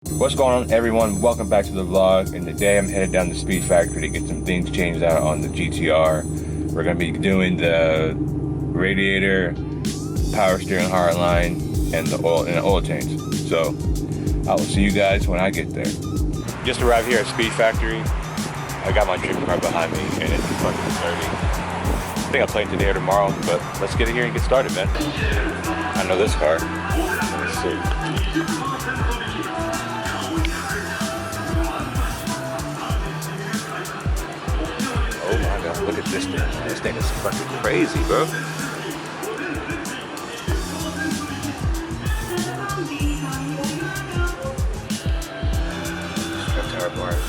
What's going on, everyone? Welcome back to the vlog, and today I'm headed down to Speed Factory to get some things changed out on the GTR. We're going to be doing the radiator, power steering hardline, and the oil change. So I will see you guys when I get there. Just arrived here at Speed Factory. I got my dream car behind me, and it's fucking dirty. I think I'll play it today or tomorrow, but let's get in here and get started, man. I know this car. Let's see. Oh my god, look at this thing. This thing is fucking crazy, bro. Strap tower bars.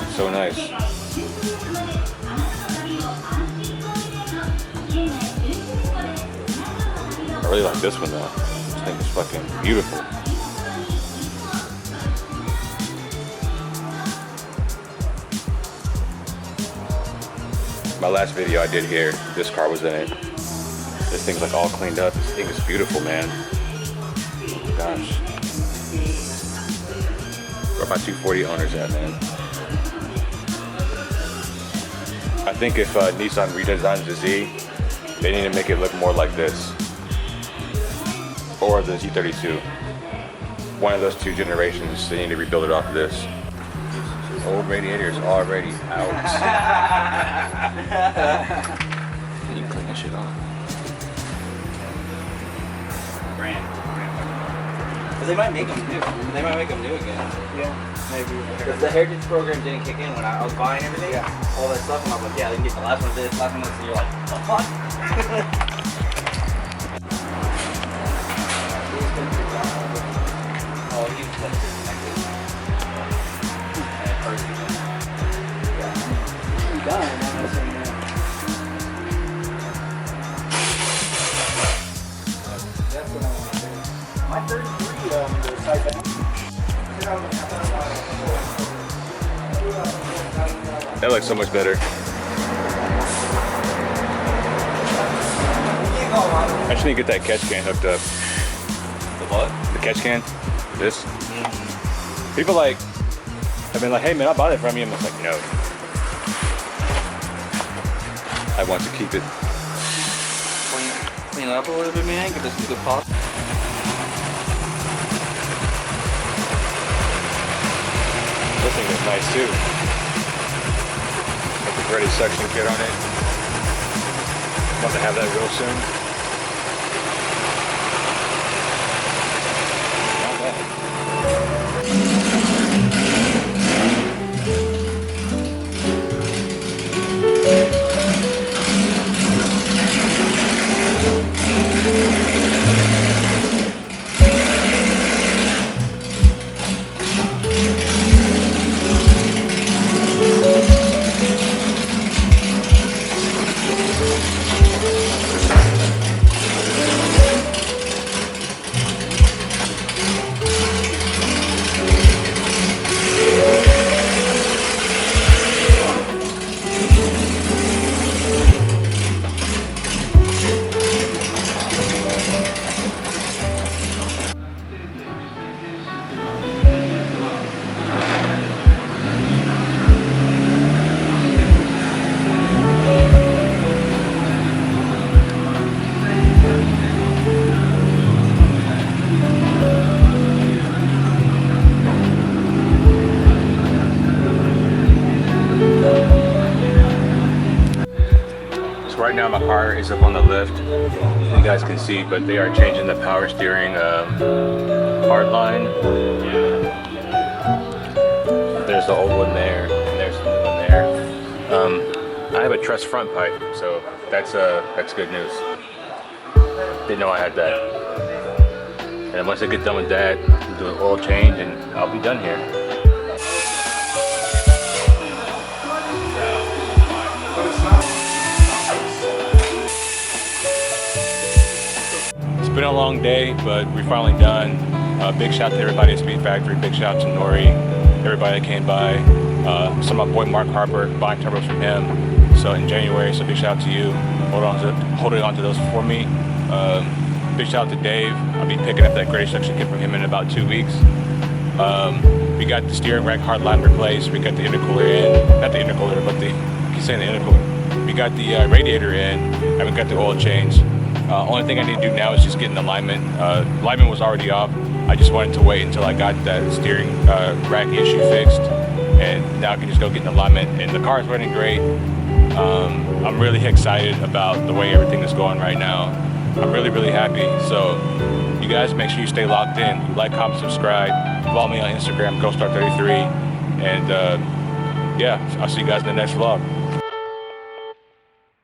It's so nice. I really like this one though. This thing is fucking beautiful. My last video I did here, this car was in it. This thing's like all cleaned up. This thing is beautiful, man. Oh, gosh. Where my 240 owners at, man? I think if Nissan redesigns the Z, they need to make it look more like this. Or the Z32. One of those two generations, they need to rebuild it off of this. Old radiator is already out. You clean that shit off. Brand. Because they might make them new. They might make them new again. Yeah, maybe. Because the heritage program didn't kick in when I was buying everything. Yeah. All that stuff, and I was like, yeah, they can get the last one this, last one this, and you're like, the fuck? Oh, he's disconnected. Done. I'm not saying that. That's what I want to do. My 33, the side down. That looks so much better. I just need to get that catch can hooked up. The what? The catch can. This. People like, I've been like, hey man, I'll buy that from you. I'm just like, no. I want to keep it. Clean it up a little bit, man. Give this some good pop. This thing is nice too. Got the Ready suction kit on it. Want to have that real soon. Not bad. Right now my car is up on the lift, you guys can see, but they are changing the power steering hard line. There's the old one there, and there's the new one there. I have a truss front pipe, so that's good news. Didn't know I had that. And once I get done with that, I'll do an oil change and I'll be done here. It's been a long day, but we're finally done. Big shout to everybody at Speed Factory. Big shout to Nori, everybody that came by. Some of my boy Mark Harper, buying turbos from him. So in January, so big shout out to you. Holding on to those for me. big shout out to Dave. I'll be picking up that gray suction kit from him in about 2 weeks. We got the steering rack hard line replaced. We got the intercooler in, not the intercooler, but I keep saying the intercooler. We got the radiator in, and we got the oil change. Only thing I need to do now is just get an alignment. Alignment was already off. I just wanted to wait until I got that steering rack issue fixed, and now I can just go get an alignment. And the car is running great. I'm really excited about the way everything is going right now. I'm really, really happy. So you guys make sure you stay locked in. Like, comment, subscribe. Follow me on Instagram, GhostStar33. And yeah, I'll see you guys in the next vlog.